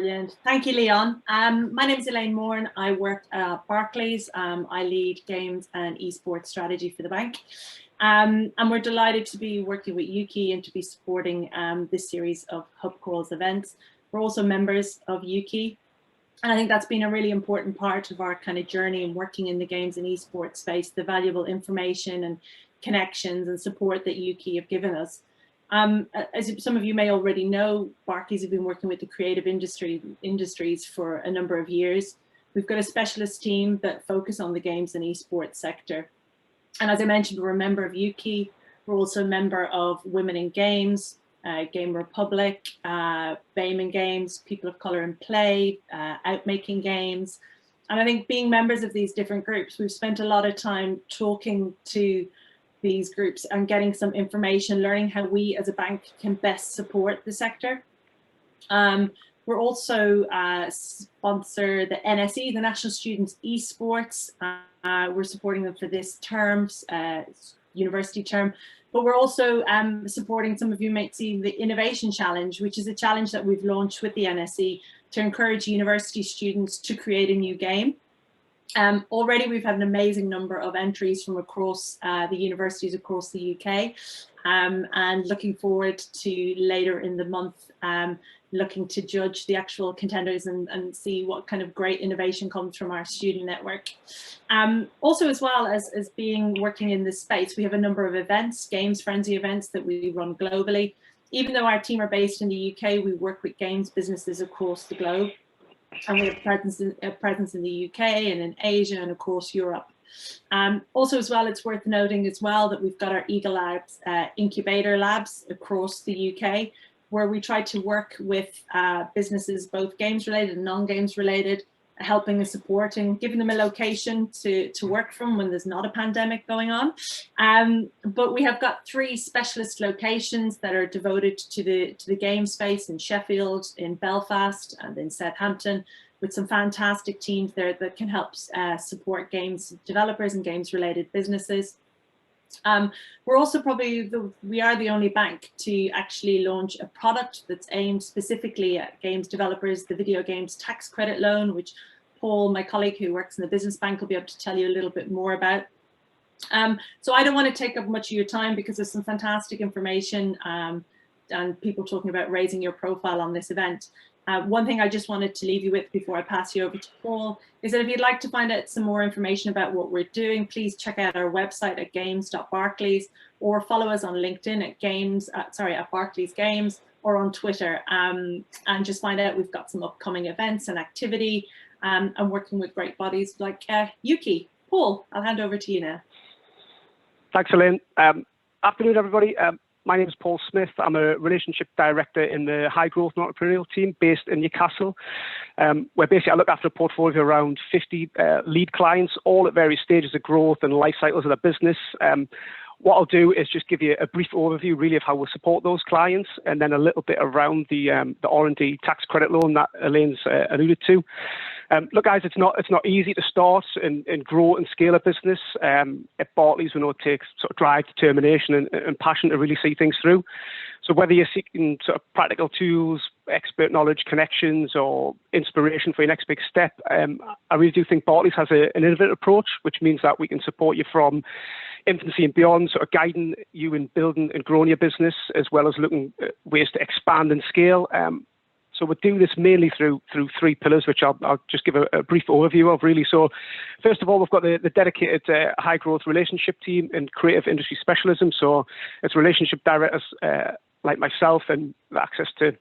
Brilliant. Thank you, Leon. My name is Elaine Moran. I work at Barclays. I lead games and esports strategy for the bank. And we're delighted to be working with Ukie and to be supporting this series of Hub Crawls events. We're also members of Ukie. And I think that's been a really important part of our kind of journey in working in the games and esports space, the valuable information and connections and support that Ukie have given us. As some of you may already know, Barclays have been working with the creative industries for a number of years. We've got a specialist team that focus on the games and esports sector. And as I mentioned, we're a member of Ukie. We're also a member of Women in Games, Game Republic, BAME in Games, People of Colour in Play, Outmaking Games. And I think being members of these different groups, we've spent a lot of time talking to these groups and getting some information, learning how we as a bank can best support the sector. We're also sponsor the NSE, the National Students Esports. We're supporting them for this term, university term, but we're also supporting, some of you might see, the Innovation Challenge, which is a challenge that we've launched with the NSE to encourage university students to create a new game. Already we've had an amazing number of entries from across the universities across the UK, and looking forward to later in the month looking to judge the actual contenders and see what kind of great innovation comes from our student network. Also, as well as working in this space, we have a number of events, games frenzy events that we run globally. Even though our team are based in the UK, we work with games businesses across the globe. And we have a presence in the UK and in Asia and of course Europe. Also as well, it's worth noting as well that we've got our Eagle Labs incubator labs across the UK, where we try to work with businesses, both games related and non-games related, helping and supporting, giving them a location to work from when there's not a pandemic going on. But we have got 3 specialist locations that are devoted to the game space in Sheffield, in Belfast and in Southampton, with some fantastic teams there that can help support games developers and games related businesses. We're also we are the only bank to actually launch a product that's aimed specifically at games developers, the video games tax credit loan, which Paul, my colleague who works in the business bank, will be able to tell you a little bit more about. So I don't want to take up much of your time because there's some fantastic information and people talking about raising your profile on this event. One thing I just wanted to leave you with before I pass you over to Paul is that if you'd like to find out some more information about what we're doing, please check out our website at games.barclays or follow us on LinkedIn at Barclays Games or on Twitter, and just find out we've got some upcoming events and activity and working with great bodies like Ukie. Paul, I'll hand over to you now. Thanks, Elaine. Afternoon, everybody. My name is Paul Smith. I'm a relationship director in the high growth and entrepreneurial team based in Newcastle, where basically I look after a portfolio of around 50 lead clients, all at various stages of growth and life cycles of their business. What I'll do is just give you a brief overview really of how we'll support those clients, and then a little bit around the R&D tax credit loan that Elaine's alluded to. Look, guys, it's not easy to start and grow and scale a business. At Barclays, we know it takes sort of drive, determination, and passion to really see things through. So whether you're seeking sort of practical tools, expert knowledge, connections, or inspiration for your next big step, I really do think Barclays has an innovative approach, which means that we can support you from infancy and beyond, sort of guiding you in building and growing your business, as well as looking at ways to expand and scale. So we do this mainly through 3 pillars, which I'll just give a brief overview of, really. So first of all, we've got the dedicated high growth relationship team and creative industry specialism. So it's relationship directors like myself and access to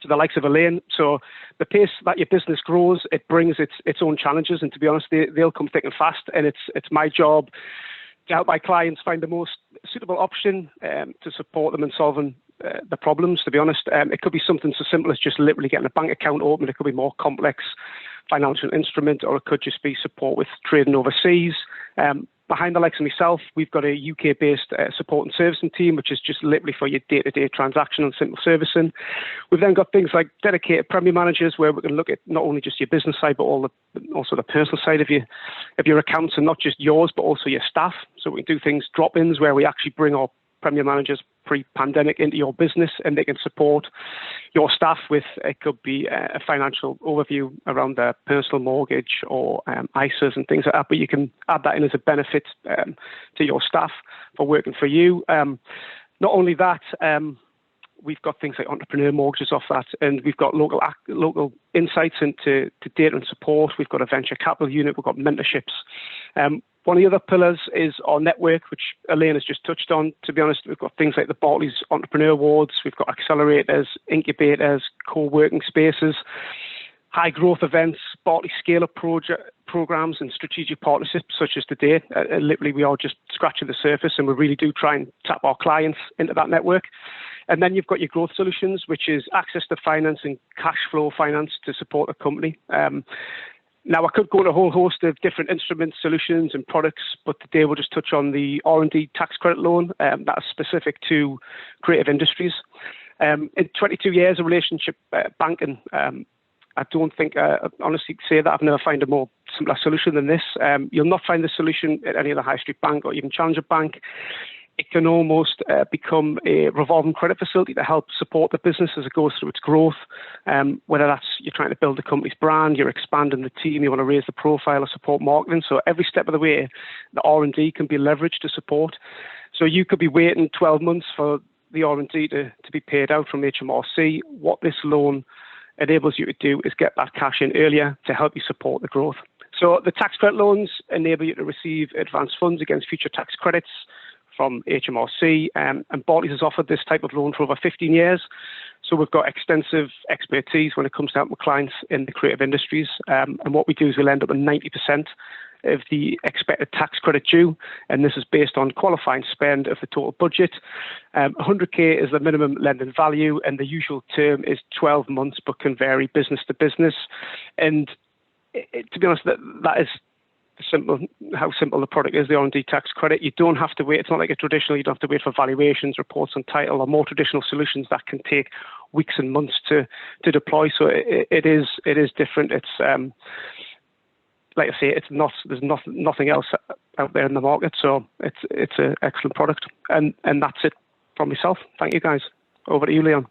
the likes of Elaine. So the pace that your business grows, it brings its own challenges. And to be honest, they'll come thick and fast. And it's my job to help my clients find the most suitable option to support them in solving the problems. To be honest, it could be something so simple as just literally getting a bank account open. It could be more complex financial instrument, or it could just be support with trading overseas. Behind the likes of myself, we've got a UK-based support and servicing team, which is just literally for your day-to-day transaction and simple servicing. We've then got things like dedicated Premier managers, where we can look at not only just your business side, but also the personal side of your accounts, and not just yours, but also your staff. So we can do things drop-ins where we actually bring our Premier managers pre-pandemic into your business, and they can support your staff with, it could be a financial overview around their personal mortgage or ISAs and things like that, but you can add that in as a benefit to your staff for working for you. Not only that, we've got things like entrepreneur mortgages off that, and we've got local insights into data and support. We've got a venture capital unit. We've got mentorships. One of the other pillars is our network, which Elaine has just touched on. To be honest, we've got things like the Barclays Entrepreneur Awards. We've got accelerators, incubators, co-working spaces, high growth events, Barclays scale-up programs, and strategic partnerships such as today. Literally, we are just scratching the surface, and we really do try and tap our clients into that network. And then you've got your growth solutions, which is access to finance and cash flow finance to support a company. Now, I could go into a whole host of different instruments, solutions, and products, but today we'll just touch on the R&D tax credit loan that is specific to creative industries. In 22 years of relationship banking, I don't think, honestly, say that I've never found a more simpler solution than this. You'll not find this solution at any other high street bank or even challenger bank. It can almost become a revolving credit facility to help support the business as it goes through its growth. Whether that's you're trying to build the company's brand, you're expanding the team, you want to raise the profile or support marketing. So every step of the way, the R&D can be leveraged to support. So you could be waiting 12 months for the R&D to be paid out from HMRC. What this loan enables you to do is get that cash in earlier to help you support the growth. So the tax credit loans enable you to receive advanced funds against future tax credits from HMRC, and Barclays has offered this type of loan for over 15 years. So we've got extensive expertise when it comes to helping clients in the creative industries. And what we do is we'll end up with 90% of the expected tax credit due, and this is based on qualifying spend of the total budget. 100k is the minimum lending value, and the usual term is 12 months, but can vary business to business. And to be honest, that is how simple the product is, the R&D tax credit. You don't have to wait. It's not like a traditional, you don't have to wait for valuations, reports on title, or more traditional solutions that can take weeks and months to deploy. So it is different. It's like I say, there's nothing else out there in the market. So it's an excellent product. And that's it from myself. Thank you guys. Over to you, Leon.